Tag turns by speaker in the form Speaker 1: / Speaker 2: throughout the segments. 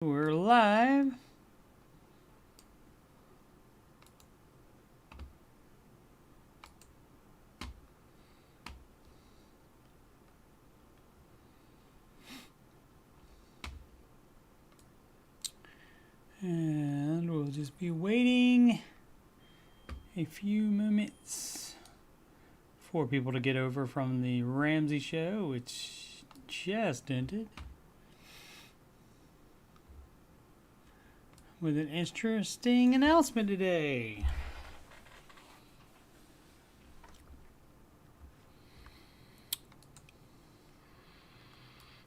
Speaker 1: We're live. And we'll just be waiting a few moments for people to get over from the Ramsey show, which just ended, with an interesting announcement today.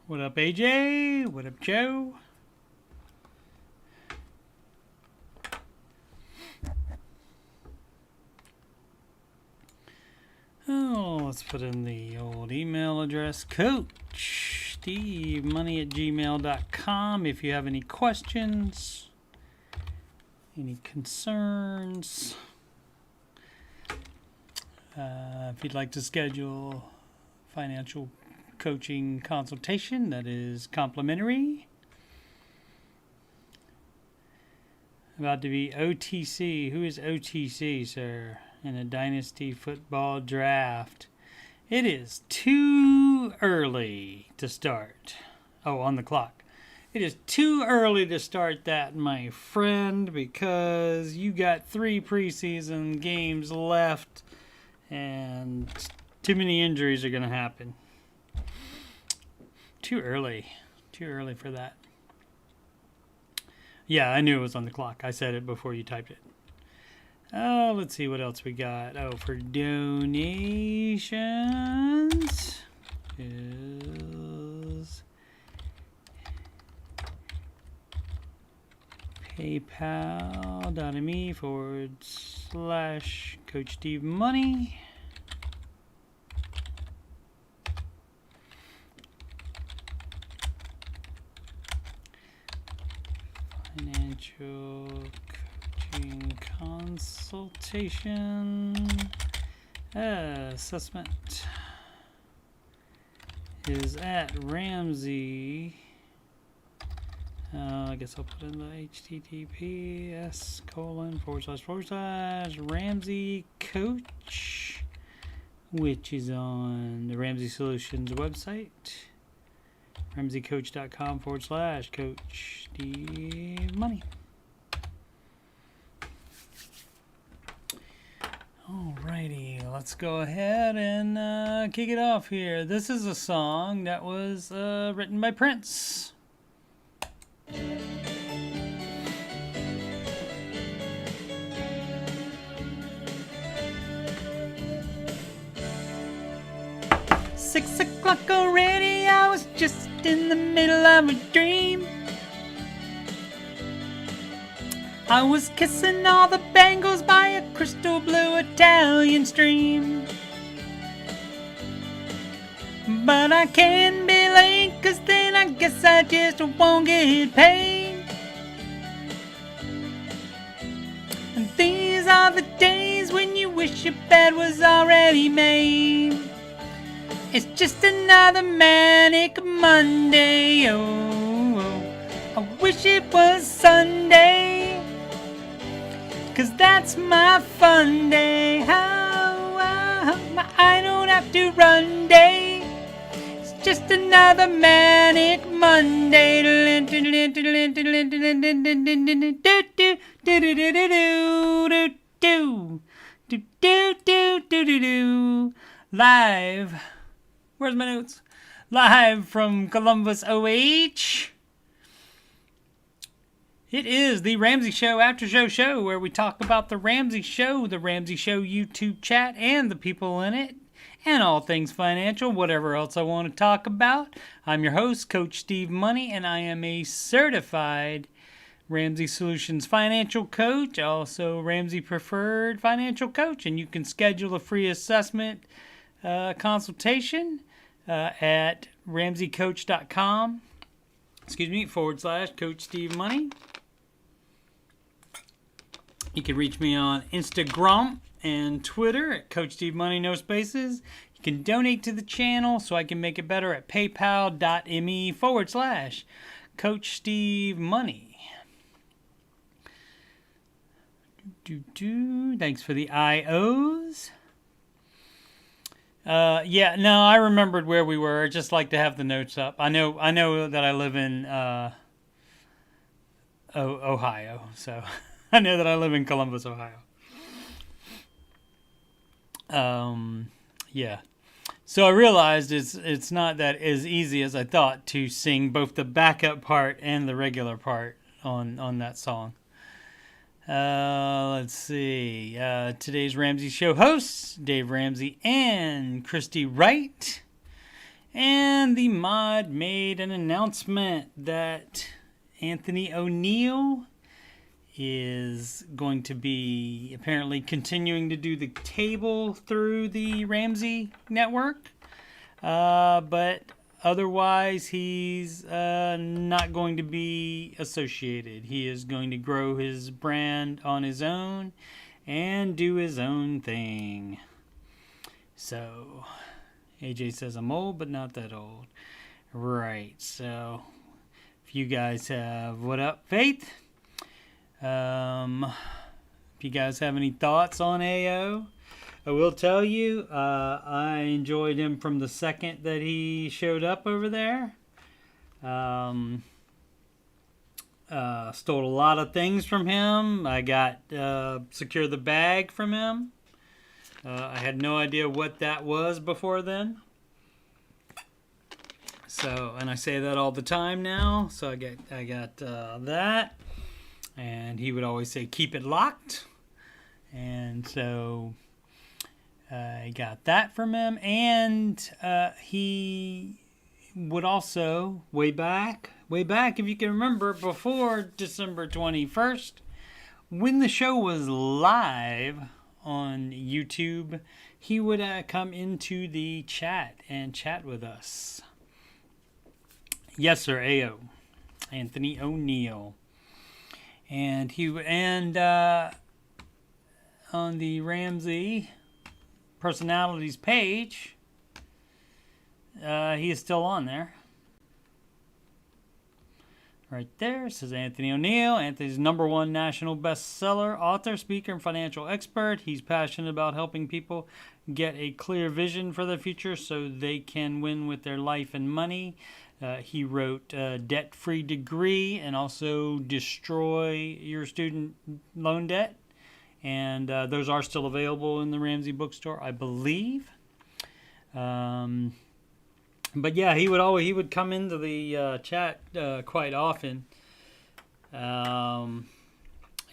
Speaker 1: What up, AJ? What up, Joe? Oh, let's put in the old email address, Coach stevemoney@gmail.com. If you have any questions, any concerns, if you'd like to schedule financial coaching consultation, that is complimentary. About to be OTC. Who is OTC, sir? In a dynasty football draft. It is too early to start. Oh, on the clock. It is too early to start that, my friend, because you got 3 preseason games left and too many injuries are going to happen. Too early. Too early for that. Yeah, I knew it was on the clock. I said it before you typed it. Oh, let's see what else we got. Oh, for donations is paypal.me/Coach Steve Money. Financial coaching consultation assessment is at Ramsey. I guess I'll put in the https://Ramsey Coach, which is on the Ramsey Solutions website. RamseyCoach.com/Coach Steve Money. Alrighty, let's go ahead and kick it off here. This is a song that was written by Prince. Six o'clock already, I was just in the middle of a dream. I was kissing all the bangles by a crystal blue Italian stream. But I can't be late, 'cause then I guess I just won't get paid. And these are the days when you wish your bed was already made. It's just another manic Monday, oh, I wish it was Sunday, 'cause that's my fun day. I don't have to run day. It's just another manic Monday. Live. Where's my notes? Live from Columbus, OH. It is the Ramsey Show Aftershow show, where we talk about the Ramsey Show YouTube chat, and the people in it, and all things financial, whatever else I want to talk about. I'm your host, Coach Steve Money, and I am a certified Ramsey Solutions financial coach, also Ramsey Preferred financial coach, and you can schedule a free assessment consultation at ramseycoach.com/Coach Steve Money. You can reach me on Instagram and Twitter at Coach Steve Money, no spaces. You can donate to the channel so I can make it better at paypal.me/Coach Coach Steve Money. Thanks for the IOs. Yeah, no, I remembered where we were. I just like to have the notes up. I know that I live in Ohio, so I know that I live in Columbus, Ohio. Yeah. So I realized it's not that as easy as I thought to sing both the backup part and the regular part on that song. Let's see. Today's Ramsey Show hosts, Dave Ramsey and Christy Wright. And the mod made an announcement that Anthony Oneal is going to be apparently continuing to do the table through the Ramsey network. But otherwise, he's not going to be associated. He is going to grow his brand on his own and do his own thing. So, AJ says I'm old, but not that old. Right, so if you guys have... What up, Faith? If you guys have any thoughts on AO, I will tell you, I enjoyed him from the second that he showed up over there. Stole a lot of things from him. I got Secure the Bag from him. I had no idea what that was before then. So, and I say that all the time now. So I got that. And he would always say, keep it locked. And so I got that from him. And he would also, way back, if you can remember, before December 21st, when the show was live on YouTube, he would come into the chat and chat with us. Yes, sir, AO. Anthony Oneal. And on the Ramsey personalities page, he is still on there. Right there, it says Anthony Oneal. Anthony's #1 national bestseller, author, speaker, and financial expert. He's passionate about helping people get a clear vision for the future so they can win with their life and money. He wrote Debt-Free Degree and also Destroy Your Student Loan Debt. And those are still available in the Ramsey bookstore, I believe. But yeah, he would come into the chat quite often. And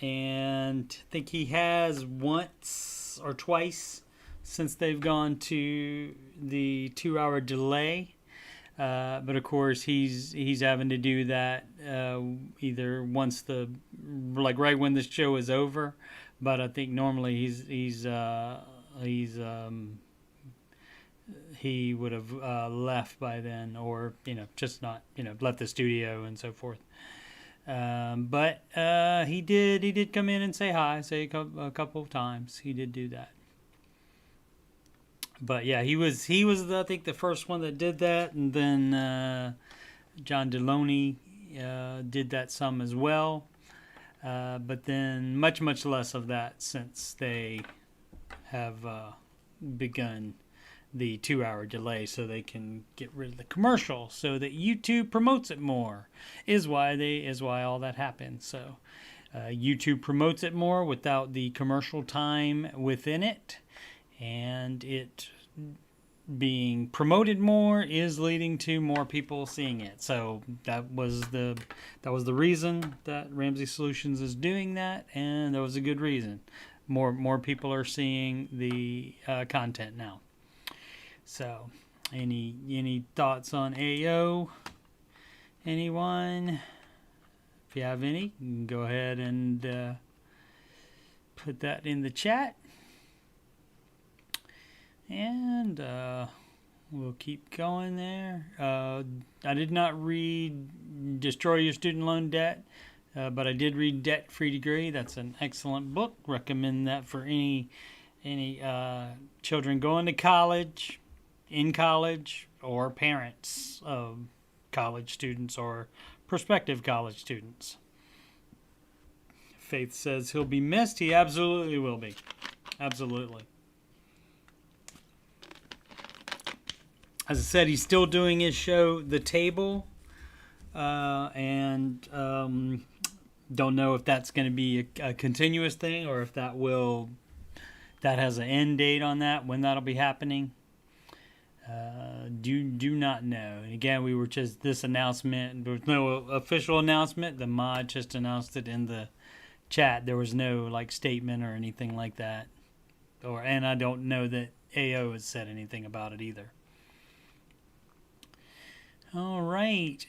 Speaker 1: I think he has once or twice since they've gone to the 2-hour delay. But of course, he's having to do that either once right when the show is over. But I think normally he would have left by then, or just not left the studio and so forth. But he did come in and say hi, a couple of times. He did do that. But yeah, he was I think the first one that did that, and then John Deloney did that some as well. But then much less of that since they have begun the 2-hour delay, so they can get rid of the commercial, so that YouTube promotes it more. Is why all that happens. So YouTube promotes it more without the commercial time within it. And it being promoted more is leading to more people seeing it. So that was the reason that Ramsey Solutions is doing that, and that was a good reason. More people are seeing the content now. So, any thoughts on AO? Anyone? If you have any, you can go ahead and put that in the chat. And we'll keep going there. I did not read Destroy Your Student Loan Debt, but I did read Debt-Free Degree. That's an excellent book. Recommend that for any children going to college, in college, or parents of college students or prospective college students. Faith says he'll be missed. He absolutely will be. Absolutely. As I said, he's still doing his show, The Table, and don't know if that's going to be a continuous thing or if that has an end date on that, when that'll be happening. Do not know. And again, we were just this announcement. There was no official announcement. The mod just announced it in the chat. There was no like statement or anything like that. And I don't know that AO has said anything about it either. All right.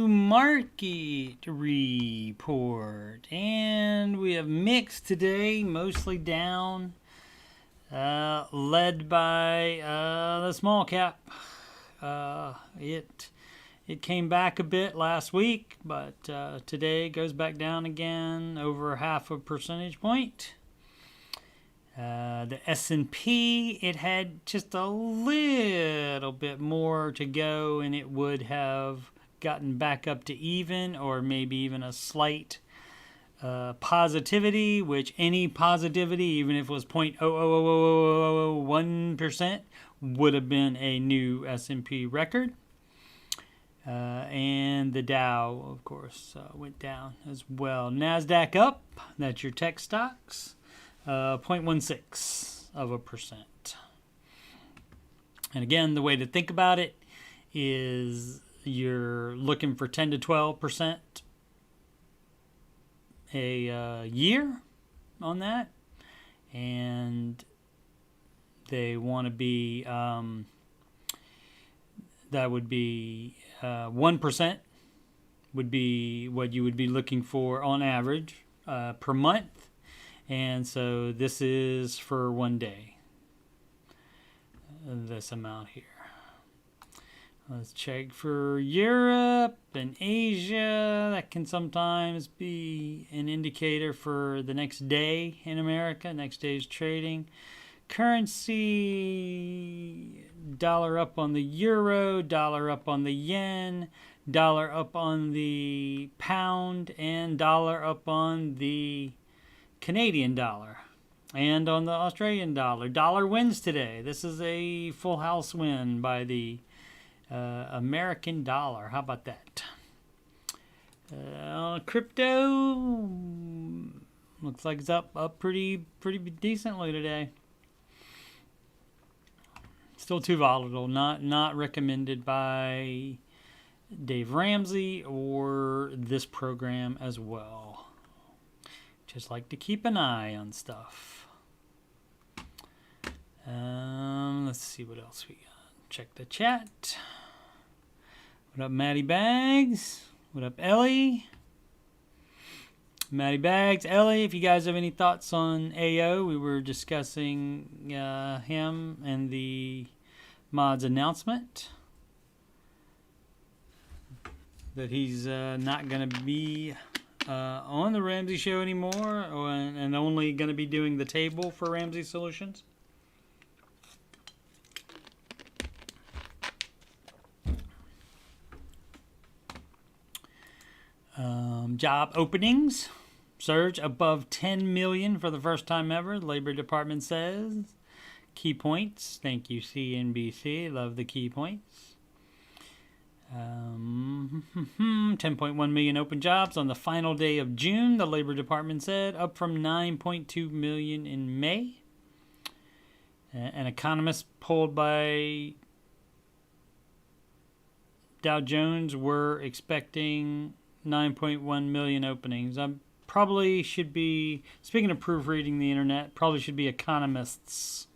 Speaker 1: Market report. And we have mixed today, mostly down. Led by the small cap. It came back a bit last week, but today goes back down again over 0.5 percentage point. The S&P, it had just a little bit more to go, and it would have gotten back up to even, or maybe even a slight positivity, which any positivity, even if it was 0.00001%, would have been a new S&P record. And the Dow, of course, went down as well. NASDAQ up, that's your tech stocks, 0.16%. And again, the way to think about it is you're looking for 10 to 12% a year on that, and they want to be that would be 1% would be what you would be looking for on average per month, and so this is for 1 day, this amount here. Let's check for Europe and Asia. That can sometimes be an indicator for the next day in America, next day's trading. Currency, dollar up on the euro, dollar up on the yen, dollar up on the pound, and dollar up on the Canadian dollar and on the Australian dollar. Dollar wins today. This is a full house win by the American dollar. How about that? Crypto looks like it's up pretty decently today. Still too volatile. Not recommended by Dave Ramsey or this program as well. Just like to keep an eye on stuff. Let's see what else we got. Check the chat. What up, Maddie Bags? What up, Ellie? Maddie Bags, Ellie, if you guys have any thoughts on AO, we were discussing him and the mod's announcement that he's not going to be on the Ramsey Show anymore, and only going to be doing the table for Ramsey Solutions. Job openings surge above 10 million for the first time ever, the Labor Department says. Key points. Thank you, CNBC. Love the key points. 10.1 million open jobs on the final day of June, the Labor Department said, up from 9.2 million in May. An economist polled by Dow Jones were expecting 9.1 million openings. I probably should be, speaking of proofreading the internet, probably should be economists.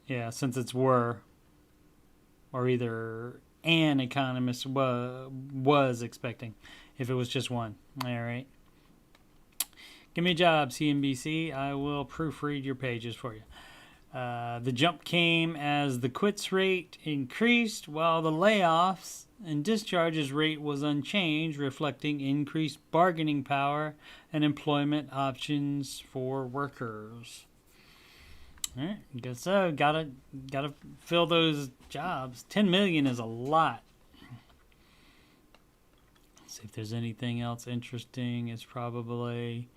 Speaker 1: Yeah, since it's were, or either an economist was expecting, if it was just one. All right. Give me a job, CNBC. I will proofread your pages for you. The jump came as the quits rate increased, while the layoffs and discharges rate was unchanged, reflecting increased bargaining power and employment options for workers. All right, guess so. Gotta fill those jobs. 10 million is a lot. Let's see if there's anything else interesting. It's probably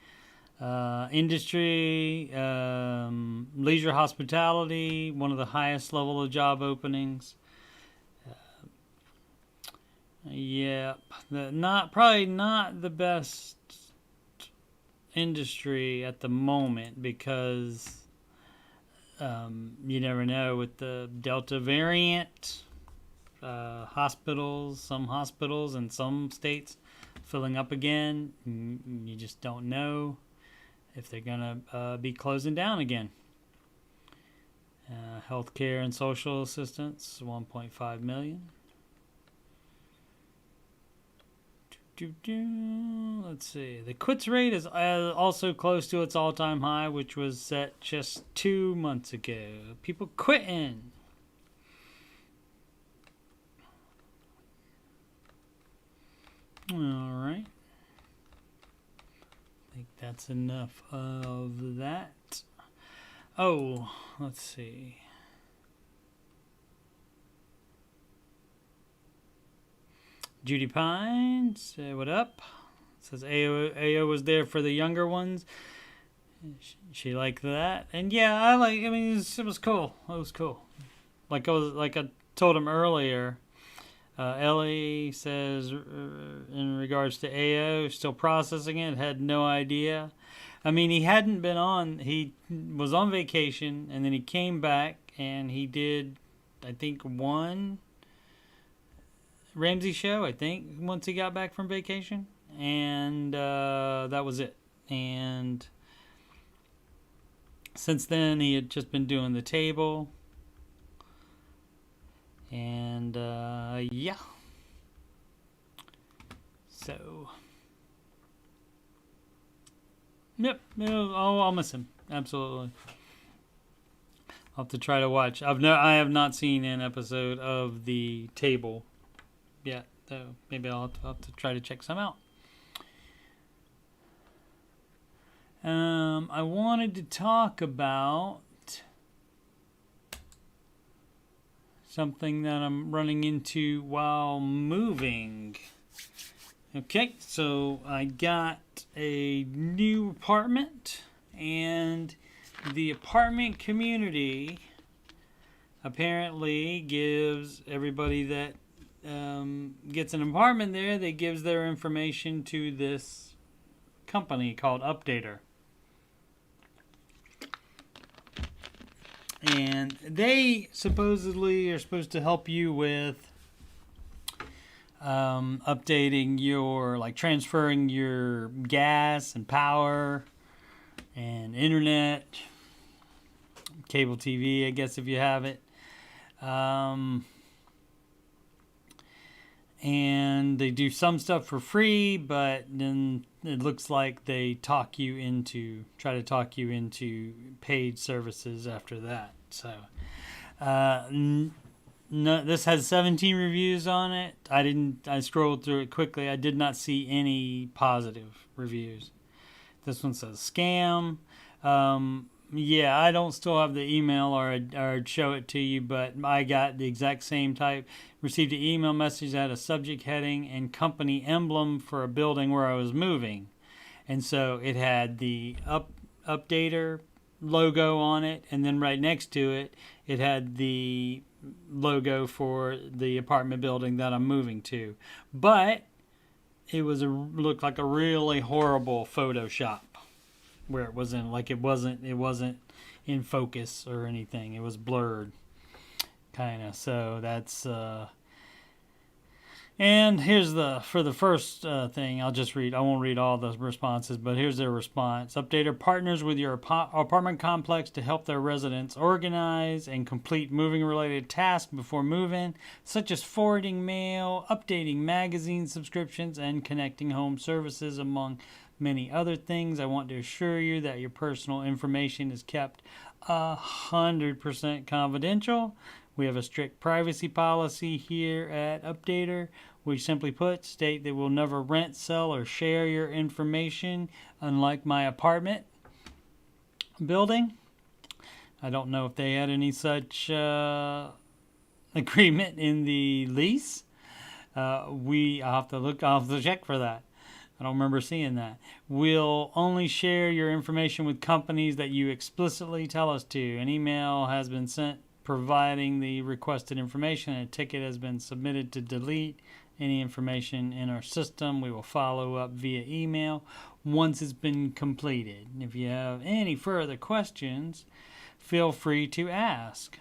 Speaker 1: industry, leisure, hospitality. One of the highest level of job openings. Yeah, probably not the best industry at the moment because you never know with the Delta variant. Some hospitals in some states filling up again. You just don't know if they're gonna be closing down again. Healthcare and social assistance, 1.5 million. Let's see. The quits rate is also close to its all-time high, which was set just 2 months ago. People quitting. All right. I think that's enough of that. Oh, let's see. Judy Pine, say what up. Says AO was there for the younger ones. She liked that, and yeah, it was cool. It was cool. Like I told him earlier. Ellie says in regards to AO, still processing it. Had no idea. I mean, he hadn't been on. He was on vacation, and then he came back, and he did, I think, one Ramsey show, I think, once he got back from vacation. And that was it. And since then, he had just been doing the table. And, yeah. So. Yep. I'll miss him. Absolutely. I'll have to try to watch. I have not seen an episode of the table yet, though. Maybe I'll have to try to check some out. I wanted to talk about something that I'm running into while moving. Okay, so I got a new apartment, and the apartment community apparently gives everybody that gets an apartment there, they gives their information to this company called Updater. And they supposedly are supposed to help you with updating your, like transferring your gas and power and internet, cable TV, I guess, if you have it. And they do some stuff for free, but then it looks like they try to talk you into paid services after that. So, this has 17 reviews on it. I scrolled through it quickly. I did not see any positive reviews. This one says scam. Yeah, I don't still have the email or I'd show it to you, but I got the exact same type. Received an email message that had a subject heading and company emblem for a building where I was moving. And so it had the Updater logo on it, and then right next to it, it had the logo for the apartment building that I'm moving to. But it looked like a really horrible Photoshop, where it wasn't in focus or anything. It was blurred, kind of. So that's and here's for the first thing. I'll just read. I won't read all the responses, but here's their response. Updater partners with your apartment complex to help their residents organize and complete moving-related tasks before move-in, such as forwarding mail, updating magazine subscriptions, and connecting home services, among many other things. I want to assure you that your personal information is kept 100% confidential. We have a strict privacy policy here at Updater, which simply put state that we'll never rent, sell, or share your information, unlike my apartment building. I don't know if they had any such agreement in the lease. I'll have to check for that. I don't remember seeing that. We'll only share your information with companies that you explicitly tell us to. An email has been sent providing the requested information, and a ticket has been submitted to delete any information in our system. We will follow up via email once it's been completed. If you have any further questions, feel free to ask.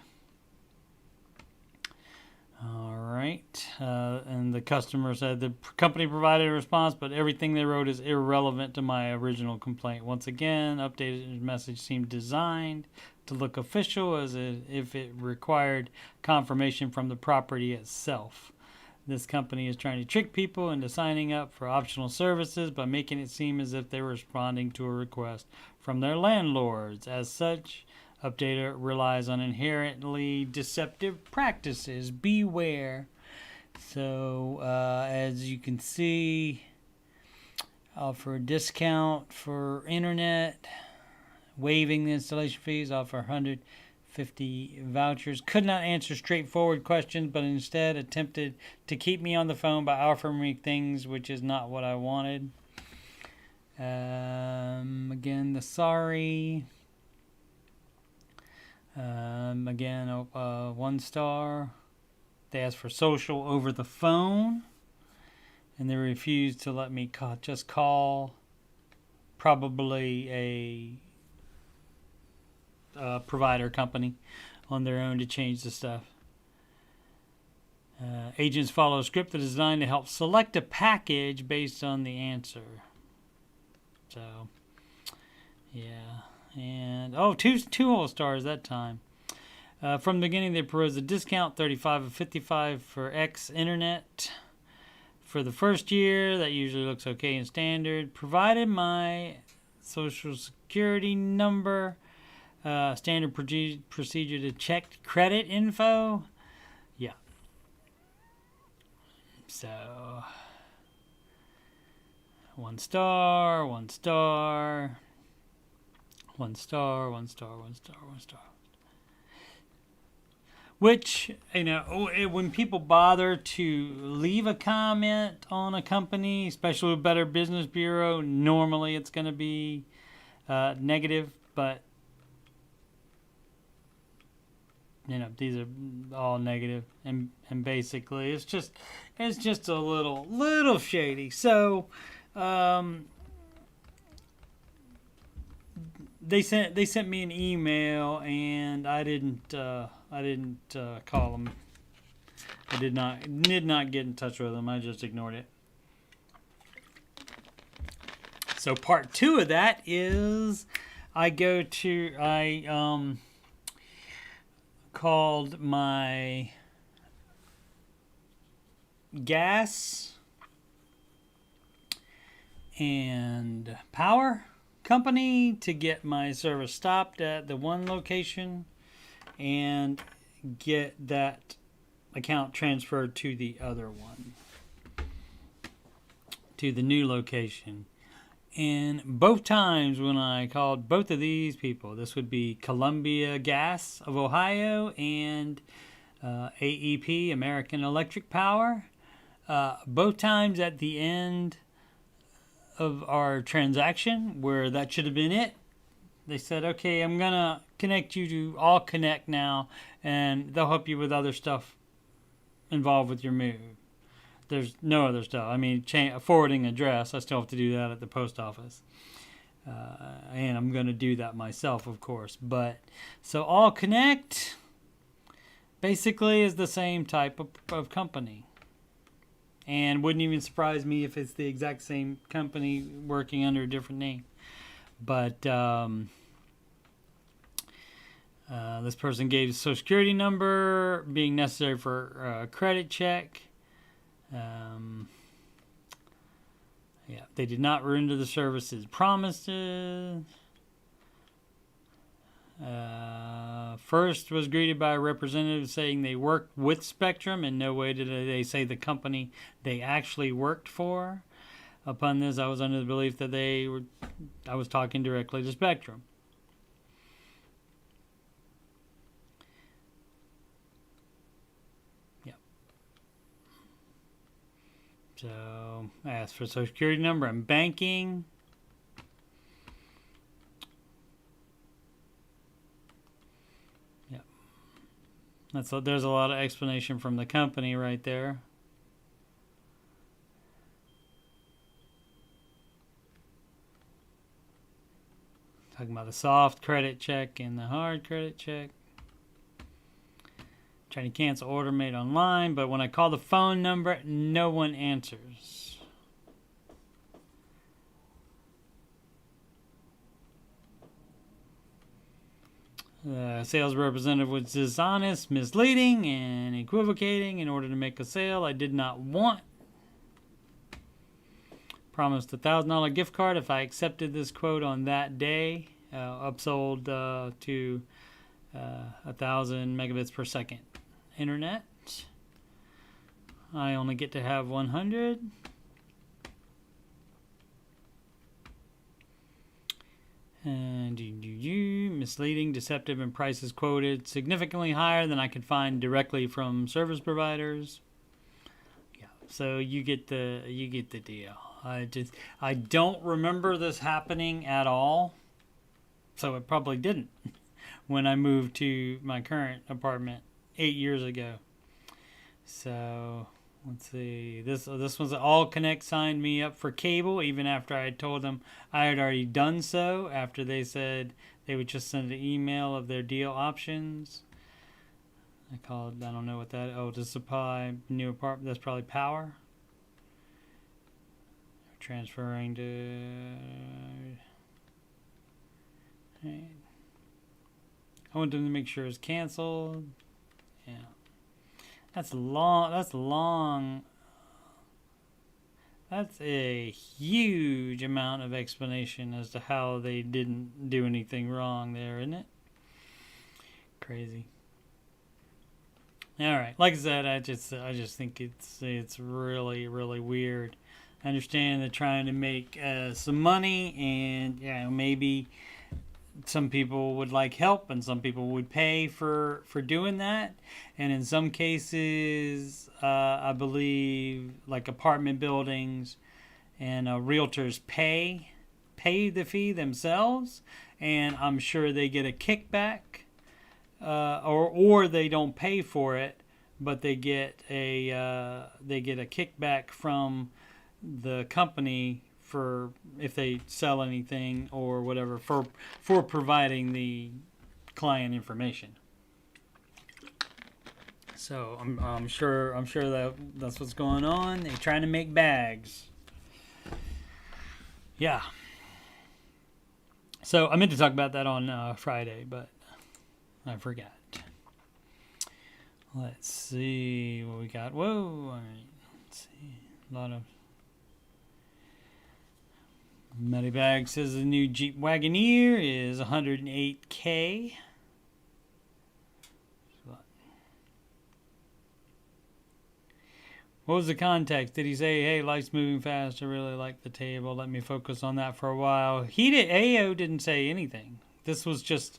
Speaker 1: All right. And the customer said the company provided a response, but everything they wrote is irrelevant to my original complaint. Once again, updated message seemed designed to look official, as if it required confirmation from the property itself. This company is trying to trick people into signing up for optional services by making it seem as if they were responding to a request from their landlords. As such, Updater relies on inherently deceptive practices. Beware. So, as you can see, offer a discount for internet, waiving the installation fees, offer 150 vouchers. Could not answer straightforward questions, but instead attempted to keep me on the phone by offering me things which is not what I wanted. Again, the sorry. Again, 1 star. They asked for social over the phone, and they refused to let me call probably a provider company on their own to change the stuff. Agents follow a script that is designed to help select a package based on the answer. So, yeah. And, two whole stars that time. From the beginning, they proposed a discount, 35 of 55 for X internet. For the first year, that usually looks okay and standard. Provided my social security number, standard procedure to check credit info. Yeah. So, 1 star, 1 star. 1 star, 1 star, 1 star, 1 star. Which, when people bother to leave a comment on a company, especially with Better Business Bureau, normally it's going to be negative, but these are all negative, and basically it's just a little shady. So, They sent me an email, and I didn't call them. I did not get in touch with them. I just ignored it. So part 2 of that is I called my gas and power company to get my service stopped at the one location and get that account transferred to the other one, to the new location. And both times when I called both of these people, this would be Columbia Gas of Ohio and AEP, American Electric Power, both times at the end of our transaction, where that should have been it, they said, okay, I'm gonna connect you to All Connect now, and they'll help you with other stuff involved with your move. There's no other stuff. I mean, forwarding address, I still have to do that at the post office, and I'm gonna do that myself, of course. But so All Connect basically is the same type of company. And wouldn't even surprise me if it's the exact same company working under a different name. But this person gave a social security number being necessary for a credit check. They did not render the services promised. First was greeted by a representative saying they worked with Spectrum. In no way did they say the company they actually worked for. Upon this, I was under the belief that I was talking directly to Spectrum. So I asked for social security number and banking. Yep. There's a lot of explanation from the company right there. Talking about the soft credit check and the hard credit check. Trying to cancel order made online, but when I call the phone number, no one answers. The sales representative was dishonest, misleading, and equivocating in order to make a sale I did not want. Promised a $1,000 gift card if I accepted this quote on that day. Upsold to 1,000 megabits per second internet. I only get to have 100. And misleading, deceptive, and prices quoted significantly higher than I could find directly from service providers. Yeah, so you get the deal. I don't remember this happening at all, so it probably didn't when I moved to my current apartment 8 years ago. So let's see. This one's All Connect signed me up for cable even after I had told them I had already done so. After they said they would just send an email of their deal options. I don't know what that. Oh, to supply new apartment. That's probably power. Transferring to. Right. I want them to make sure it's canceled. Yeah. That's long. That's a huge amount of explanation as to how they didn't do anything wrong there, isn't it? Crazy. All right. Like I said, I just think it's really, really weird. I understand they're trying to make some money, and maybe some people would like help and some people would pay for doing that. And in some cases, I believe like apartment buildings and realtors pay the fee themselves, and I'm sure they get a kickback, or they don't pay for it, but they get a kickback from the company for if they sell anything or whatever for providing the client information. So I'm sure that's what's going on. They're trying to make bags. Yeah. So I meant to talk about that on Friday, but I forgot. Let's see what we got. Whoa. All right. Let's see. A lot of. Medibag says the new Jeep Wagoneer is $108K. What was the context? Did he say, "Hey, life's moving fast. I really like the table. Let me focus on that for a while"? AO didn't say anything. This was just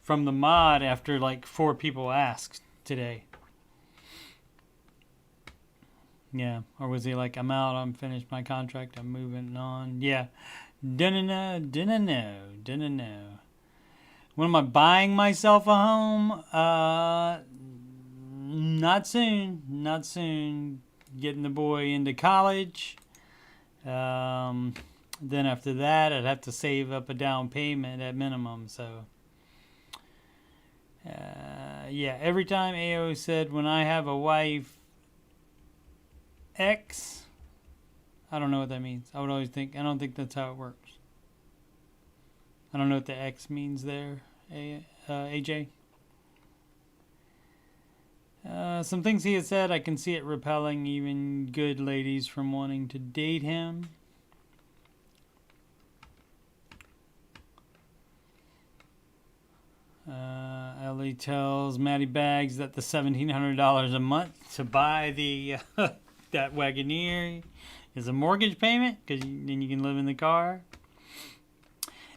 Speaker 1: from the mod after like 4 people asked today. Yeah, or was he like, "I'm out. I'm finished my contract. I'm moving on"? Yeah, didn't know. When am I buying myself a home? Not soon. Getting the boy into college. Then after that, I'd have to save up a down payment at minimum. So, yeah, every time AO said, "When I have a wife X," I don't know what that means. I don't think that's how it works. I don't know what the X means there, AJ. Some things he has said, I can see it repelling even good ladies from wanting to date him. Ellie tells Maddie Bags that the $1,700 a month to buy the that Wagoneer is a mortgage payment, because then you can live in the car.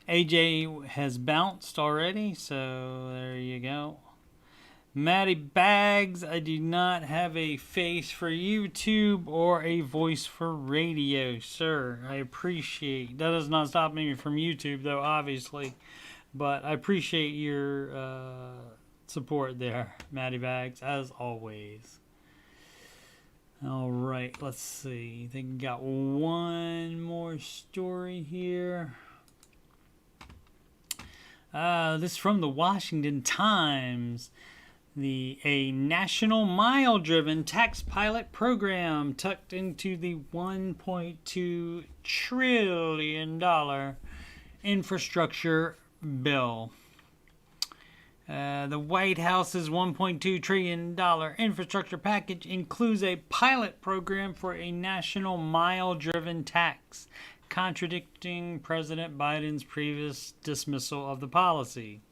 Speaker 1: AJ has bounced already, so there you go. Matty Bags, I do not have a face for YouTube or a voice for radio, sir. I appreciate. That does not stop me from YouTube, though, obviously. But I appreciate your support there, Matty Bags, as always. All right, let's see. I think we got one more story here. This is from the Washington Times. A national mile-driven tax pilot program tucked into the $1.2 trillion infrastructure bill. The White House's $1.2 trillion infrastructure package includes a pilot program for a national mile-driven tax, contradicting President Biden's previous dismissal of the policy.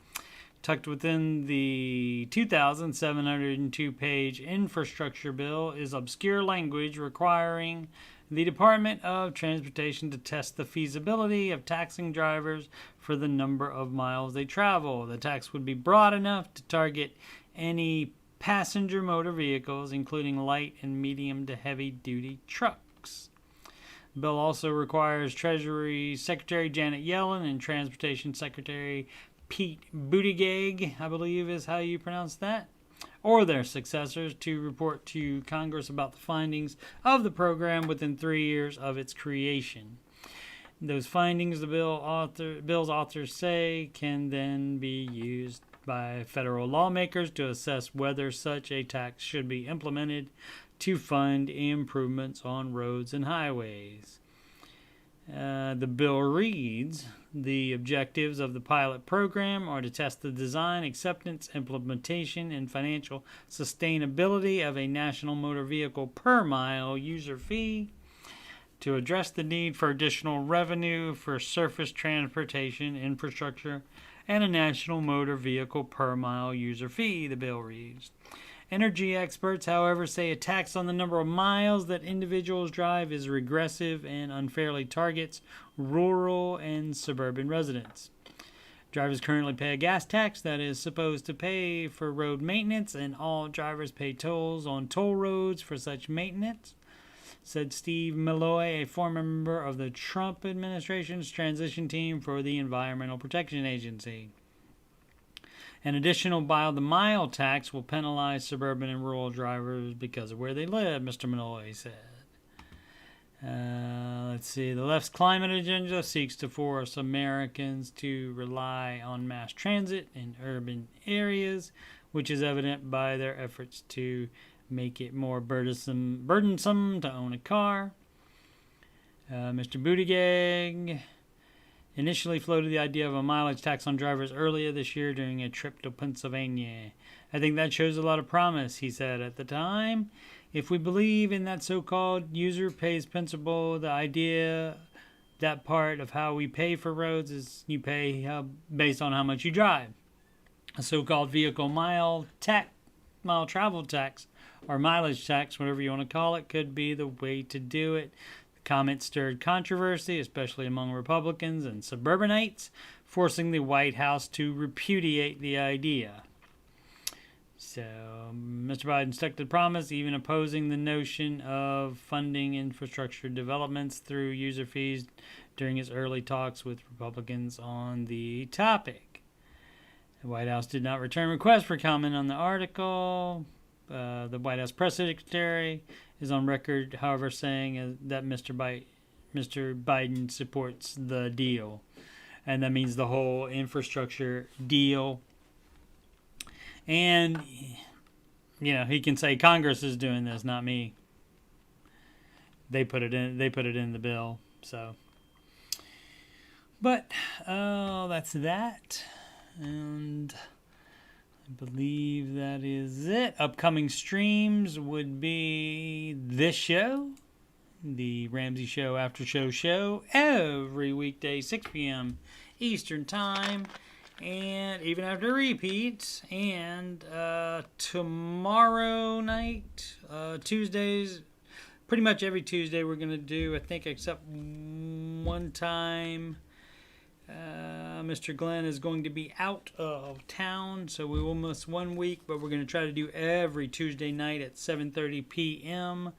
Speaker 1: Tucked within the 2,702-page infrastructure bill is obscure language requiring the Department of Transportation to test the feasibility of taxing drivers for the number of miles they travel. The tax would be broad enough to target any passenger motor vehicles, including light and medium to heavy-duty trucks. The bill also requires Treasury Secretary Janet Yellen and Transportation Secretary Pete Buttigieg, I believe is how you pronounce that, or their successors to report to Congress about the findings of the program within 3 years of its creation. Those findings, the bill's authors say, can then be used by federal lawmakers to assess whether such a tax should be implemented to fund improvements on roads and highways. The bill reads, the objectives of the pilot program are to test the design, acceptance, implementation, and financial sustainability of a national motor vehicle per mile user fee, to address the need for additional revenue for surface transportation infrastructure, and a national motor vehicle per mile user fee, the bill reads. Energy experts, however, say a tax on the number of miles that individuals drive is regressive and unfairly targets rural and suburban residents. Drivers currently pay a gas tax that is supposed to pay for road maintenance, and all drivers pay tolls on toll roads for such maintenance, said Steve Malloy, a former member of the Trump administration's transition team for the Environmental Protection Agency. An additional by-the-mile tax will penalize suburban and rural drivers because of where they live, Mr. Malloy said. Let's see. The left's climate agenda seeks to force Americans to rely on mass transit in urban areas, which is evident by their efforts to make it more burdensome to own a car. Mr. Buttigieg initially floated the idea of a mileage tax on drivers earlier this year during a trip to Pennsylvania. I think that shows a lot of promise, he said at the time. If we believe in that so-called user pays principle, the idea, that part of how we pay for roads is you pay based on how much you drive. A so-called vehicle mile travel tax, or mileage tax, whatever you want to call it, could be the way to do it. Comment stirred controversy, especially among Republicans and suburbanites, forcing the White House to repudiate the idea. So, Mr. Biden stuck to the promise, even opposing the notion of funding infrastructure developments through user fees during his early talks with Republicans on the topic. The White House did not return requests for comment on the article. The White House press secretary is on record, however, saying that Mr. Biden supports the deal. And that means the whole infrastructure deal. And, you know, he can say Congress is doing this, not me. They put it in the bill. So, but that's that. And I believe that is it. Upcoming streams would be this show, the Ramsey Show Aftershow show, every weekday, 6 p.m. Eastern Time, and even after repeats. And tomorrow night, Tuesdays, pretty much every Tuesday we're going to do, I think, except one time, Mr. Glenn is going to be out of town, so we will miss 1 week, but we're going to try to do every Tuesday night at 7:30 p.m.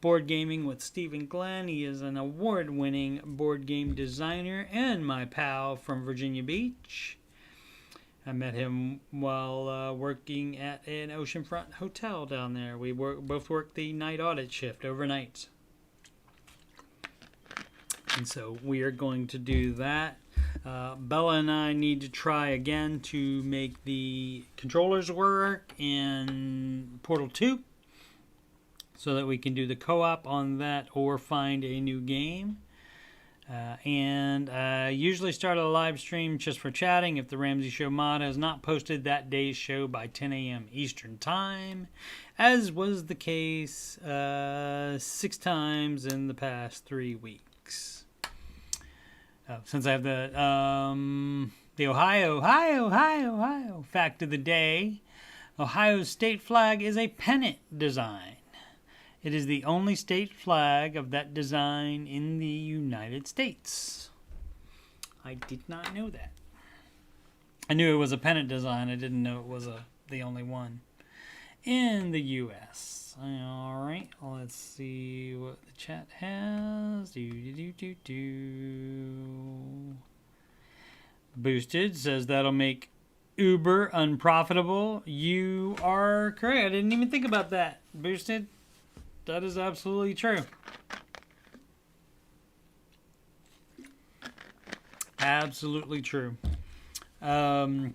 Speaker 1: Board Gaming with Stephen Glenn. He is an award-winning board game designer and my pal from Virginia Beach. I met him while working at an oceanfront hotel down there. We both worked the night audit shift overnight. And so we are going to do that. Bella and I need to try again to make the controllers work in Portal 2 so that we can do the co-op on that or find a new game. And I usually start a live stream just for chatting if the Ramsey Show mod has not posted that day's show by 10 a.m. Eastern Time, as was the case 6 times in the past 3 weeks. Since I have the Ohio fact of the day, Ohio's state flag is a pennant design. It is the only state flag of that design in the United States. I did not know that. I knew it was a pennant design. I didn't know it was the only one in the U.S. All right, let's see what the chat has. Boosted says that'll make Uber unprofitable. You are correct. I didn't even think about that. Boosted. That is absolutely true. Absolutely true. The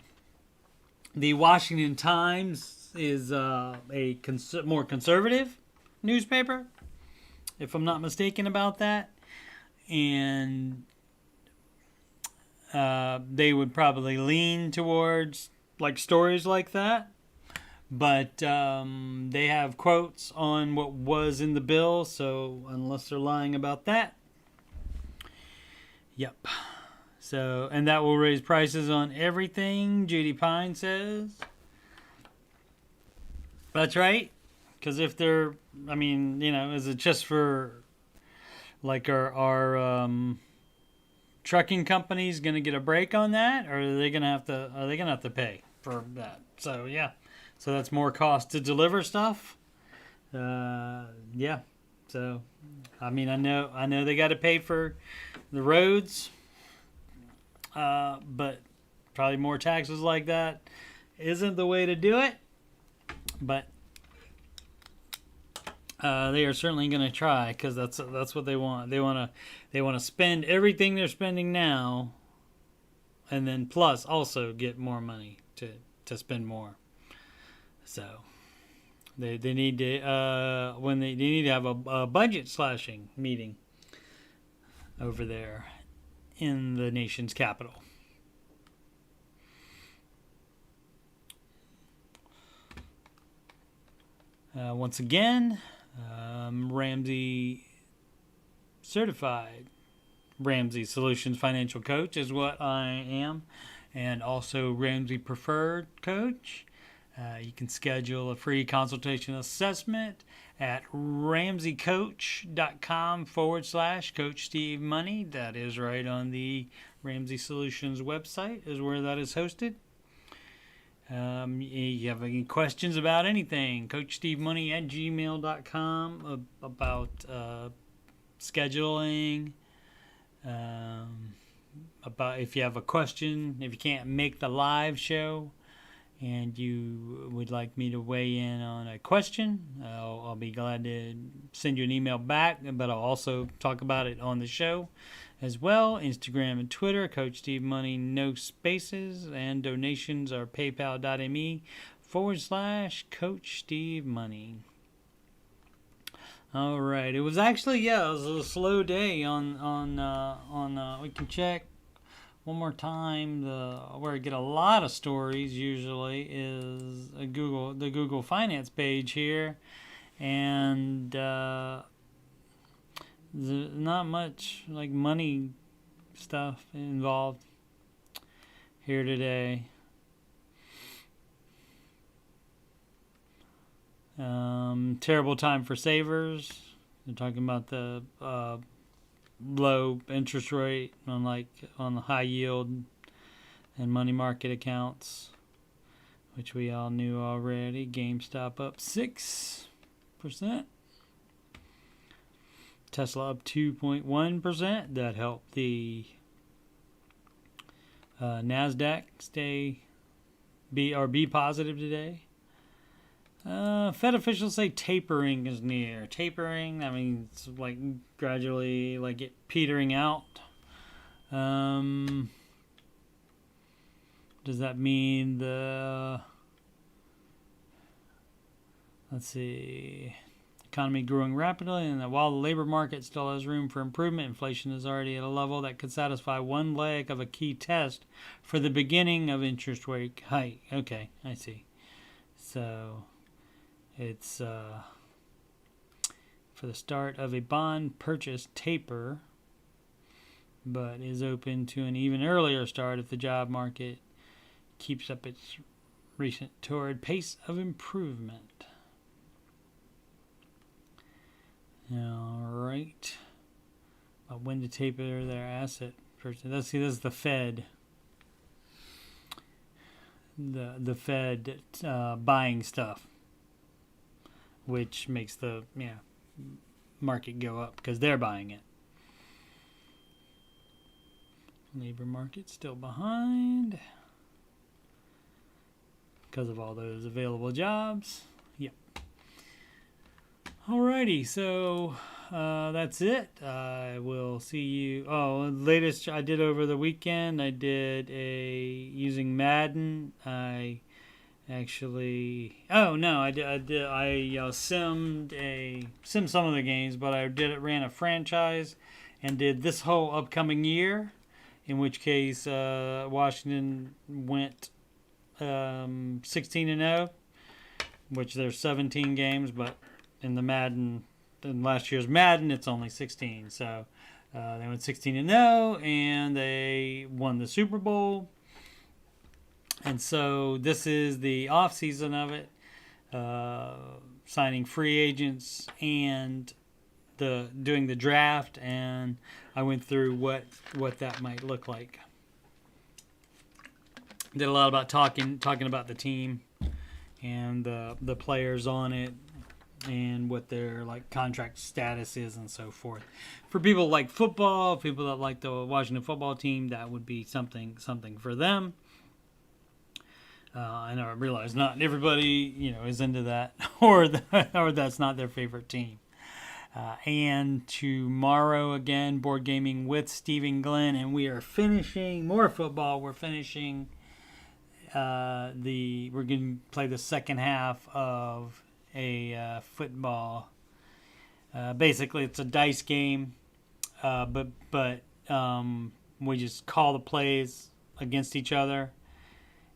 Speaker 1: Washington Times is a more conservative newspaper, if I'm not mistaken about that. And they would probably lean towards like stories like that. But they have quotes on what was in the bill, so unless they're lying about that. Yep. So, and that will raise prices on everything, Judy Pine says. That's right. Because if they're, I mean, you know, is it just for like our trucking companies going to get a break on that, or are they going to have to pay for that? So, yeah. So that's more cost to deliver stuff. Yeah. So, I mean, I know they got to pay for the roads, but probably more taxes like that isn't the way to do it. But they are certainly going to try, because that's what they want. They want to spend everything they're spending now, and then plus also get more money to spend more. So they need to when they need to have a budget slashing meeting over there in the nation's capital. Once again, Ramsey certified Ramsey Solutions Financial Coach is what I am, and also Ramsey Preferred Coach. You can schedule a free consultation assessment at ramseycoach.com/Coach Steve Money. That is right on the Ramsey Solutions website, is where that is hosted. You have any questions about anything, CoachSteveMoney@gmail.com about scheduling, about if you have a question, if you can't make the live show and you would like me to weigh in on a question, I'll be glad to send you an email back, but I'll also talk about it on the show as well. Instagram and Twitter, Coach Steve Money, no spaces, and donations are paypal.me/Coach Steve Money. All right, it was actually, it was a slow day on we can check one more time. Where I get a lot of stories usually is the Google Finance page here, and not much like money stuff involved here today. Terrible time for savers. They're talking about the low interest rate on the high yield and money market accounts, which we all knew already. GameStop up 6%. Tesla up 2.1%. That helped the NASDAQ be positive today. Fed officials say tapering is near. Tapering, I mean, it's like gradually it petering out. Does that mean let's see, economy growing rapidly, and that while the labor market still has room for improvement, inflation is already at a level that could satisfy one leg of a key test for the beginning of interest rate hike. Okay, I see. So it's for the start of a bond purchase taper, but is open to an even earlier start if the job market keeps up its recent torrid pace of improvement. All right. About when to taper their asset purchase. Let's see, this is the Fed. The Fed buying stuff, which makes the market go up because they're buying it. Labor market still behind because of all those available jobs. Yep. Alrighty, so that's it. I will see you. Oh, latest I did over the weekend. I did using Madden. I actually. Oh no, I simmed some of the games, but I ran a franchise and did this whole upcoming year. In which case, Washington went 16-0, which there's 17 games, but in last year's Madden, it's only 16. So they went 16-0, and they won the Super Bowl. And so this is the off season of it, signing free agents and doing the draft, and I went through what that might look like. Did a lot about talking about the team and the players on it and what their contract status is and so forth. For people like football, people that like the Washington football team, that would be something for them. I know I realize not everybody is into that or that's not their favorite team. And tomorrow again, board gaming with Stephen Glenn, and we are finishing more football. We're finishing we're going to play the second half of a football. Basically, it's a dice game, but we just call the plays against each other,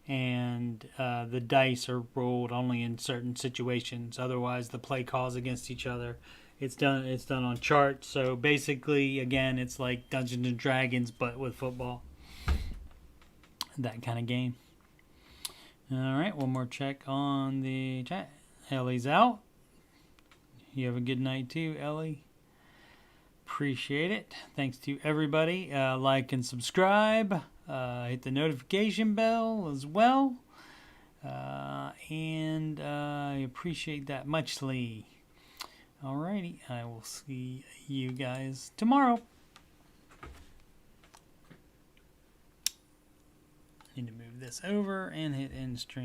Speaker 1: and the dice are rolled only in certain situations. Otherwise, the play calls against each other. It's done on charts. So basically, again, it's like Dungeons and Dragons, but with football. That kind of game. All right, one more check on the chat. Ellie's out. You have a good night too, Ellie. Appreciate it. Thanks to everybody. Like and subscribe. Hit the notification bell as well. And I appreciate that muchly. Alrighty, I will see you guys tomorrow. Need to move this over and hit end stream.